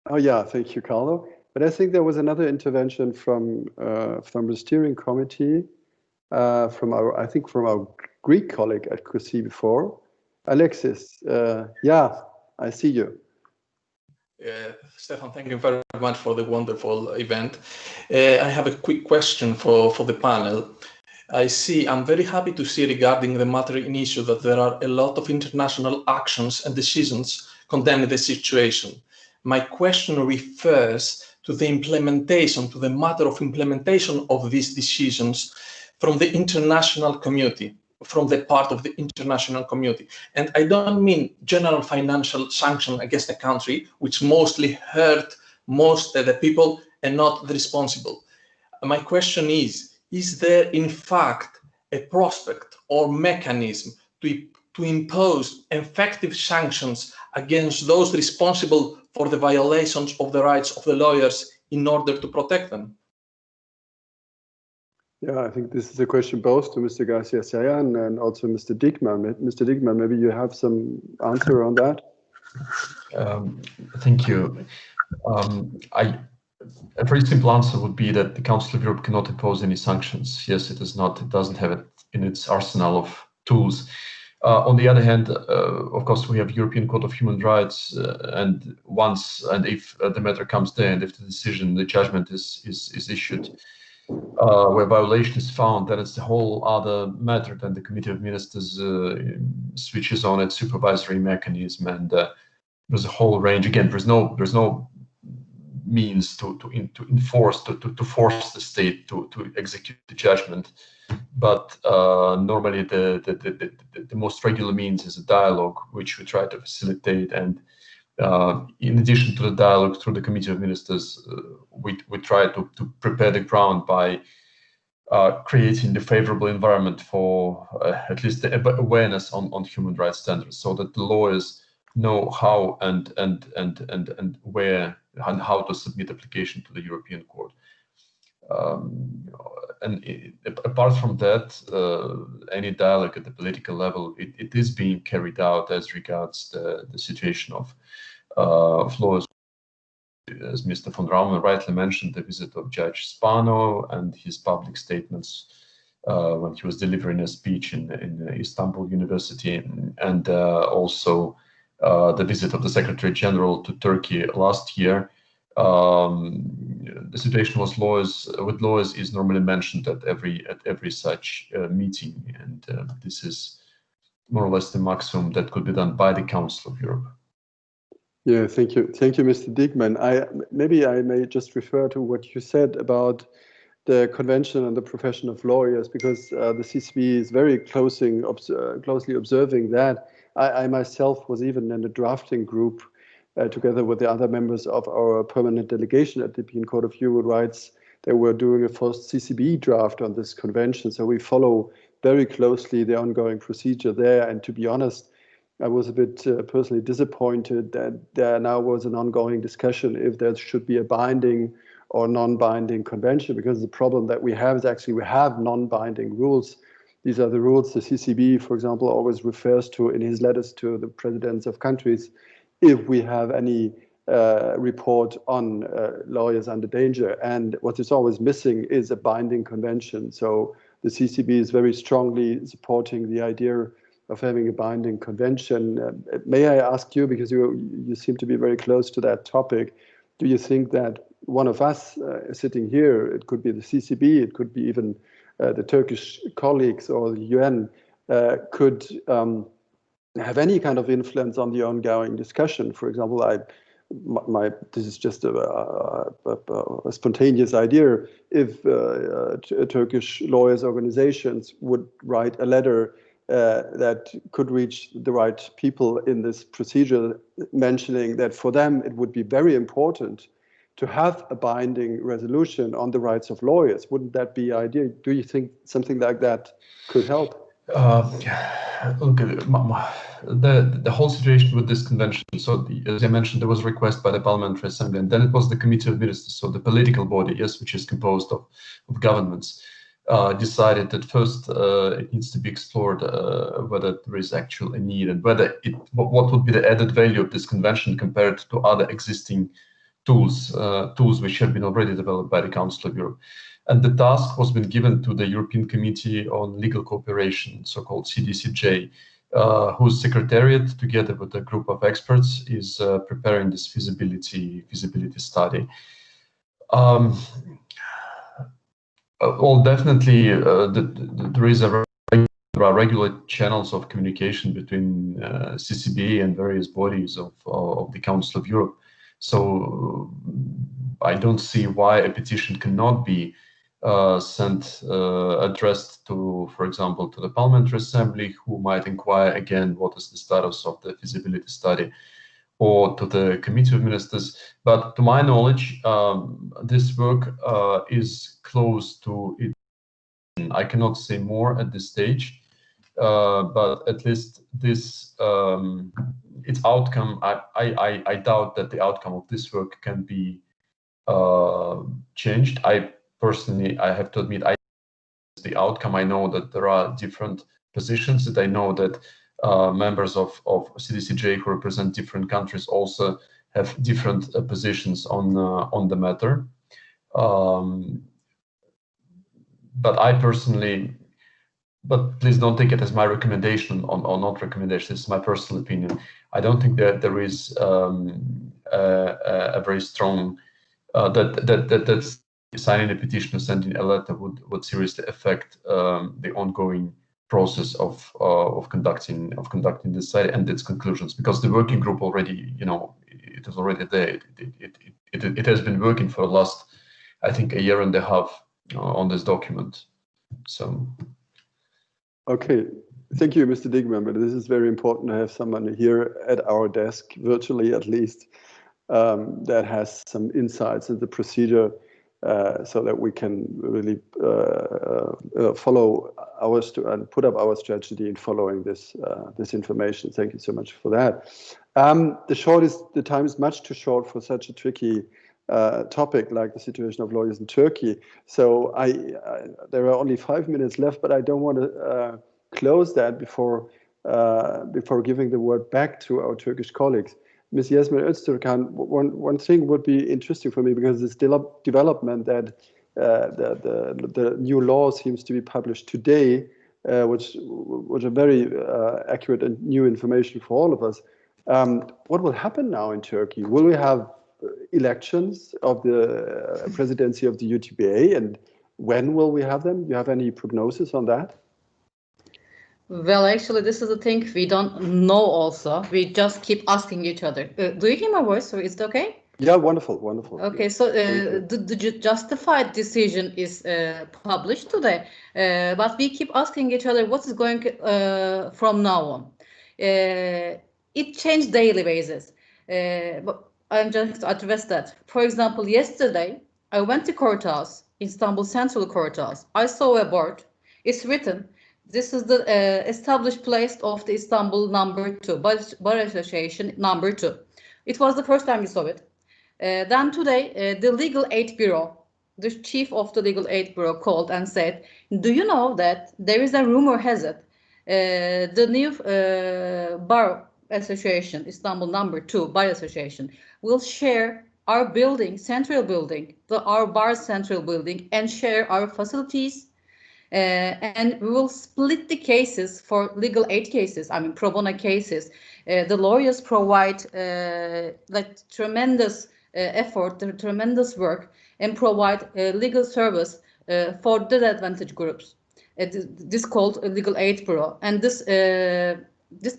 Oh yeah, thank you, Carlo. But I think there was another intervention from the steering committee, from our Greek colleague I could see before, Alexis. Yeah, I see you. Stephan, thank you very much for the wonderful event. I have a quick question for the panel. I'm very happy to see regarding the matter in issue that there are a lot of international actions and decisions condemning the situation. My question refers to the implementation, to the matter of implementation of these decisions from the international community, from the part of the international community. And I don't mean general financial sanction against the country, which mostly hurt most of the people and not the responsible. My question is there in fact a prospect or mechanism to impose effective sanctions against those responsible for the violations of the rights of the lawyers in order to protect them? Yeah, I think this is a question both to Mr. Garcia Sayan and also Mr. Diekmann. Mr. Diekmann, maybe you have some answer on that? Thank you. A very simple answer would be that the Council of Europe cannot impose any sanctions. Yes, it doesn't have it in its arsenal of tools. On the other hand, of course, we have European Court of Human Rights, and if the matter comes there, and if the judgment is issued, where violation is found, then it's the whole other matter. Then the Committee of Ministers switches on its supervisory mechanism, and there's a whole range. Again, there's no means to force the state to execute the judgment. But normally the most regular means is a dialogue, which we try to facilitate. And in addition to the dialogue through the Committee of Ministers, we try to prepare the ground by creating the favorable environment for at least the awareness on human rights standards, so that the lawyers know how and where and how to submit application to the European Court. Apart from that, any dialogue at the political level, it is being carried out as regards the situation of lawyers. As Mr. Fordraumer rightly mentioned, the visit of Judge Spano and his public statements when he was delivering a speech in Istanbul University, and also the visit of the Secretary General to Turkey last year. The situation with lawyers is normally mentioned at every such meeting, and this is more or less the maximum that could be done by the Council of Europe. Yeah, thank you, Mr. Diekmann. Maybe I may just refer to what you said about the convention and the profession of lawyers, because the CCBE is very closely observing that. I myself was even in a drafting group together with the other members of our permanent delegation at the European Court of Human Rights. They were doing a first CCBE draft on this convention, so we follow very closely the ongoing procedure there. And to be honest, I was a bit personally disappointed that there now was an ongoing discussion if there should be a binding or non-binding convention, because the problem that we have is actually we have non-binding rules. These are the rules the CCBE, for example, always refers to in his letters to the presidents of countries if we have any report on lawyers under danger. And what is always missing is a binding convention. So the CCBE is very strongly supporting the idea of having a binding convention. May I ask you, because you seem to be very close to that topic, do you think that one of us sitting here, it could be the CCBE, it could be even the Turkish colleagues or the UN, could have any kind of influence on the ongoing discussion? For example, this is just a spontaneous idea. If Turkish lawyers organizations would write a letter that could reach the right people in this procedure, mentioning that for them it would be very important to have a binding resolution on the rights of lawyers, wouldn't that be ideal? Do you think something like that could help? Look, the whole situation with this convention, so as I mentioned, there was a request by the Parliamentary Assembly, and then it was the Committee of Ministers, so the political body, yes, which is composed of governments, decided that first it needs to be explored whether there is actually a need, and whether what would be the added value of this convention compared to other existing tools which have been already developed by the Council of Europe. And the task was been given to the European Committee on Legal Cooperation, so-called CDCJ, whose secretariat, together with a group of experts, is preparing this feasibility study. Well, definitely, there are regular channels of communication between CCBE and various bodies of the Council of Europe. So I don't see why a petition cannot be addressed to, for example, to the Parliamentary Assembly, who might inquire again what is the status of the feasibility study, or to the Committee of Ministers. But to my knowledge, this work is close to it. I cannot say more at this stage, but at least this its outcome, I doubt that the outcome of this work can be changed. I personally, I have to admit, the outcome. I know that there are different positions, that I know that members of CDCJ who represent different countries also have different positions on the matter. But I personally, but please don't take it as my recommendation or not recommendation. This is my personal opinion. I don't think that there is a very strong that signing a petition or sending a letter would seriously affect the ongoing process of conducting this study and its conclusions, because the working group already, it is already there. It has been working for the last, I think, a year and a half on this document. So. Okay, thank you, Mr. Diekmann. But this is very important to have someone here at our desk, virtually at least, that has some insights in the procedure, so that we can really follow and put up our strategy in following this information. Thank you so much for that. The time is much too short for such a tricky topic like the situation of lawyers in Turkey. So there are only 5 minutes left, but I don't want to close that before giving the word back to our Turkish colleagues. Ms. Yasmin Öztürkhan, one thing would be interesting for me, because this development that the new law seems to be published today, which are very accurate and new information for all of us. What will happen now in Turkey? Will we have elections of the presidency of the UTBA, and when will we have them? Do you have any prognosis on that? Well, actually, this is the thing we don't know also. We just keep asking each other. Do you hear my voice, or is it okay? Yeah, wonderful, wonderful. Okay, so the justified decision is published today, but we keep asking each other what is going from now on. It changed daily basis, but I'm just to address that. For example, yesterday I went to courthouse, Istanbul Central Courthouse. I saw a board. It's written, this is the established place of the Istanbul number 2, Bar Association number 2. It was the first time we saw it. Then today, the Legal Aid Bureau, the chief of the Legal Aid Bureau called and said, do you know that there is a rumor has it, the new Bar Association, Istanbul number 2 Bar Association, will share our building, central building, our bar central building, and share our facilities. And we will split the cases for legal aid cases, I mean pro bono cases. The lawyers provide like tremendous effort, tremendous work, and provide legal service for disadvantaged groups. This called a Legal Aid Bureau, and this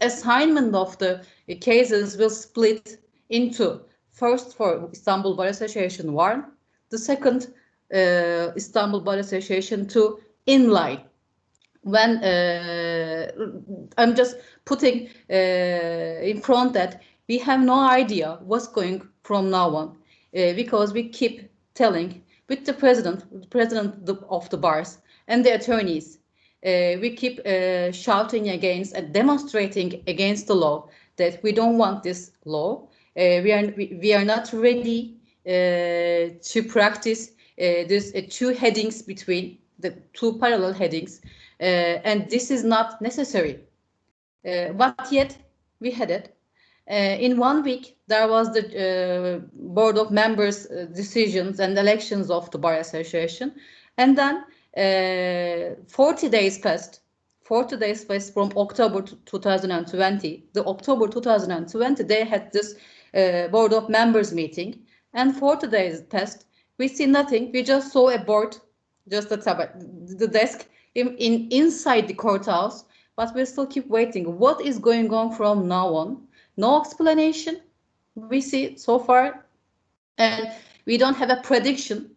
assignment of the cases will split into first for Istanbul Bar Association 1, the second Istanbul Bar Association 2 in line. When I'm just putting in front that we have no idea what's going from now on, because we keep telling with the president of the bars and the attorneys, we keep shouting against and demonstrating against the law that we don't want this law. We are not ready to practice this two headings between the two parallel headings, and this is not necessary. But yet we had it. In 1 week, there was the board of members decisions and elections of the Bar Association. And then 40 days passed from October 2020. The October 2020, they had this board of members meeting, and 40 days passed. We see nothing. We just saw a board, just the desk inside the courthouse, but we still keep waiting. What is going on from now on? No explanation we see so far, and we don't have a prediction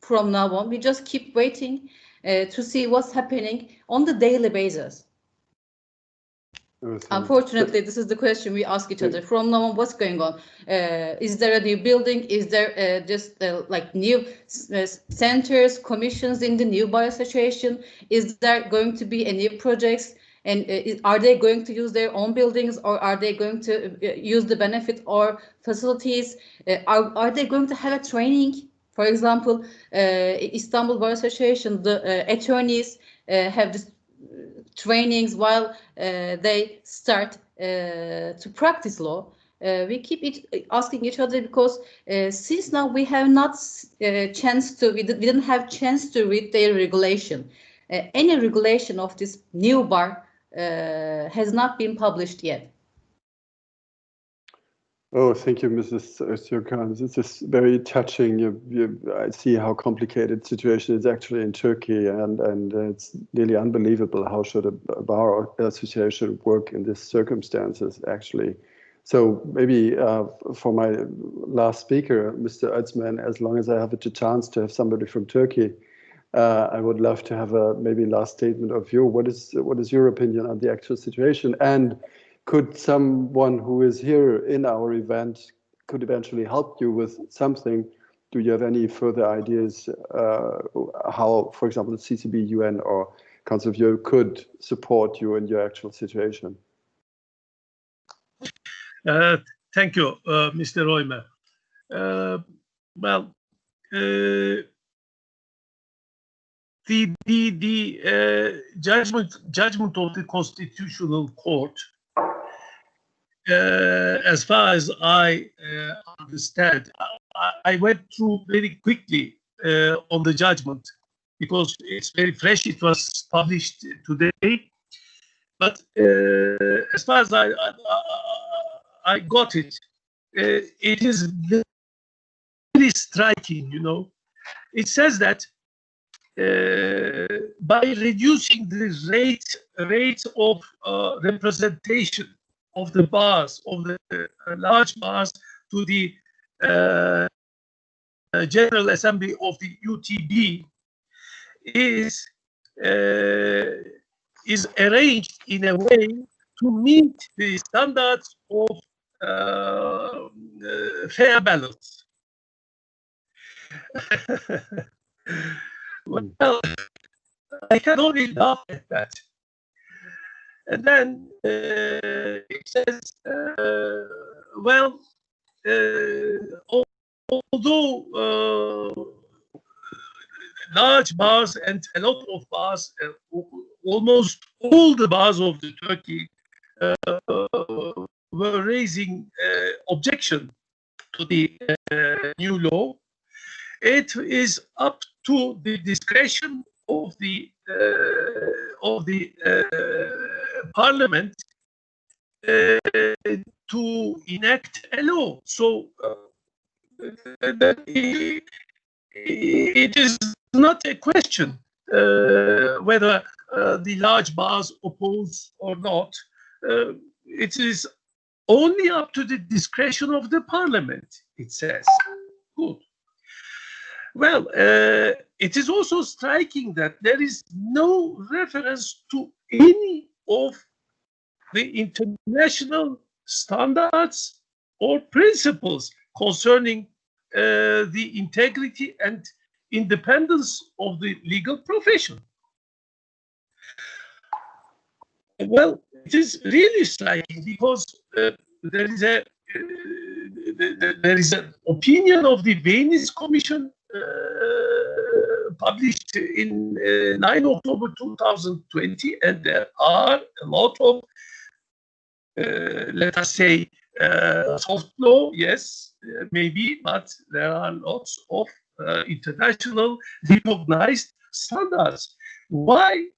from now on. We just keep waiting to see what's happening on the daily basis. Unfortunately, this is the question we ask each other. From now on, what's going on? Is there a new building? Is there just like new centers, commissions in the new Bar Association? Is there going to be a new projects? And are they going to use their own buildings, or are they going to use the benefit or facilities? Are they going to have a training? For example, Istanbul Bar Association, the attorneys have this trainings while they start to practice law. We keep asking each other because since now we have not we didn't have chance to read their regulation. Any regulation of this new bar has not been published yet. Oh, thank you, Mrs. Öztürk. This is very touching. I see how complicated the situation is actually in Turkey, and it's nearly unbelievable how should a bar association work in these circumstances, actually. So maybe for my last speaker, Mr. Öztürk, as long as I have the chance to have somebody from Turkey, I would love to have a maybe last statement of you. What is your opinion on the actual situation? And could someone who is here in our event could eventually help you with something? Do you have any further ideas how, for example, the CCBE UN or Council of Europe could support you in your actual situation? Thank you, Mr. Roymer. Well, the judgment of the Constitutional Court, as far as I understand, I went through very quickly on the judgment because it's very fresh. It was published today. But as far as I got it. It is very striking, you know. It says that by reducing the rate of representation of the bars, of the large bars, to the General Assembly of the UTB is arranged in a way to meet the standards of fair balance. Well, I can only laugh at that. And then it says, well, although large bars and a lot of bars, almost all the bars of the Turkey were raising objection to the new law. It is up to the discretion of the parliament to enact a law. So it is not a question whether the large bars oppose or not. It is only up to the discretion of the parliament, it says. Good. Well, it is also striking that there is no reference to any of the international standards or principles concerning the integrity and independence of the legal profession. Well, it is really striking because there is an opinion of the Venice Commission published in 9 October 2020, and there are a lot of, let us say, soft law, yes, maybe, but there are lots of international recognized standards. Why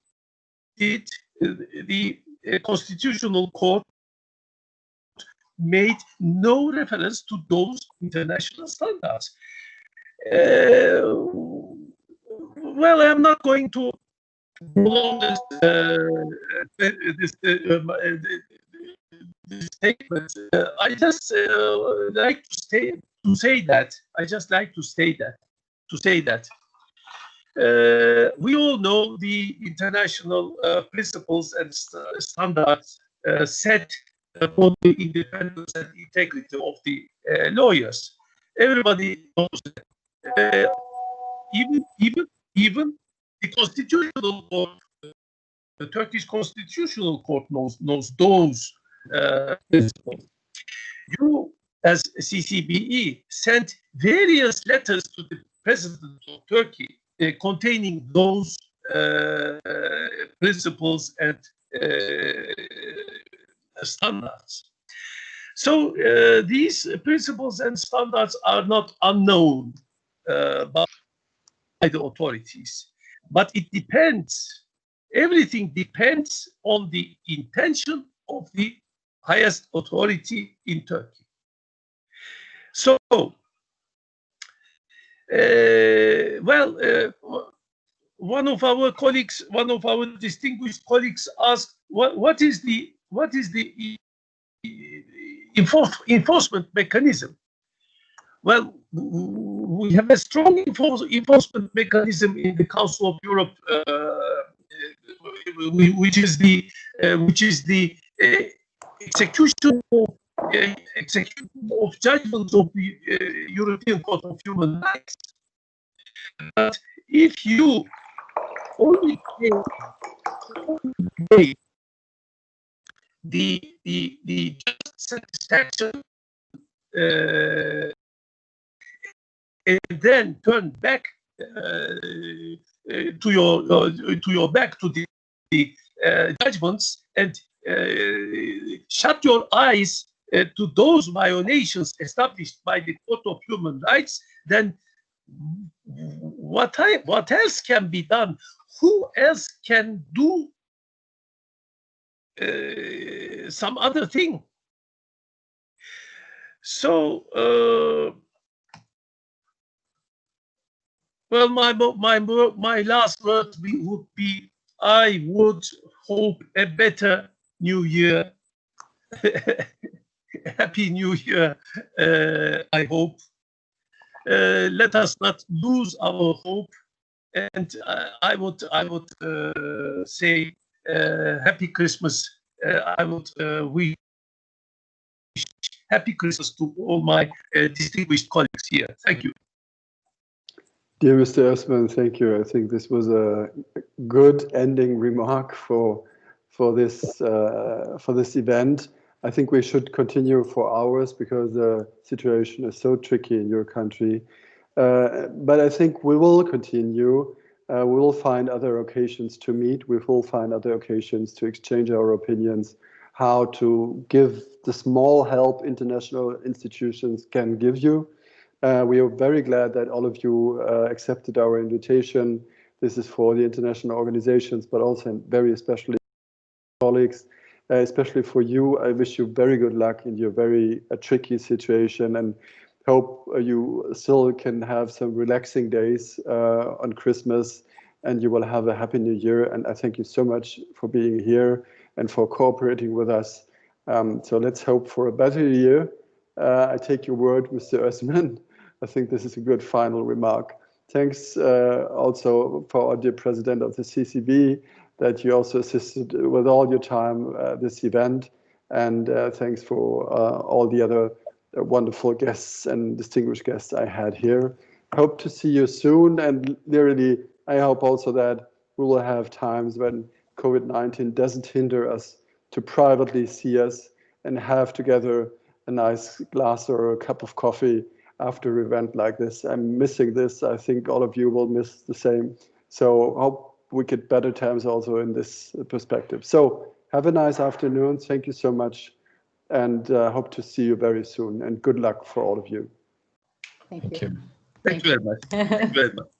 did the Constitutional Court made no reference to those international standards? Well, I'm not going to prolong this statement. I just like to say that. I just like to say that. We all know the international principles and standards set for the independence and integrity of the lawyers. Everybody knows that. Even the Constitutional Court, the Turkish Constitutional Court knows those principles. You, as CCBE, sent various letters to the President of Turkey containing those principles and standards. So these principles and standards are not unknown by the authorities, but it depends. Everything depends on the intention of the highest authority in Turkey. So, one of our colleagues, one of our distinguished colleagues, asked, "What is the enforcement mechanism?" Well, we have a strong enforcement mechanism in the Council of Europe, which is the execution of judgments of the European Court of Human Rights. But if you only pay the just satisfaction and then turn back to your back to the judgments and shut your eyes to those violations established by the Court of Human Rights, then what else can be done? Who else can do some other thing? So, well, my last word would be, I would hope a better new year. Happy New Year, I hope. Let us not lose our hope. And I would say Happy Christmas. I would wish Happy Christmas to all my distinguished colleagues here. Thank you. Dear Mr. Osman, thank you. I think this was a good ending remark for this event. I think we should continue for hours because the situation is so tricky in your country. But I think we will continue. We will find other occasions to meet. We will find other occasions to exchange our opinions, how to give the small help international institutions can give you. We are very glad that all of you accepted our invitation. This is for the international organizations, but also very especially colleagues, especially for you. I wish you very good luck in your very tricky situation, and hope you still can have some relaxing days on Christmas, and you will have a happy new year. And I thank you so much for being here and for cooperating with us. So let's hope for a better year. I take your word, Mr. Osman. I think this is a good final remark. Thanks also for our dear president of the CCBE, that you also assisted with all your time this event. And thanks for all the other wonderful guests and distinguished guests I had here. Hope to see you soon. And literally, I hope also that we will have times when COVID-19 doesn't hinder us to privately see us and have together a nice glass or a cup of coffee after an event like this. I'm missing this. I think all of you will miss the same. So hope we get better times also in this perspective. So have a nice afternoon. Thank you so much. And hope to see you very soon. And good luck for all of you. Thank you. Thank you very much. Thank you very much.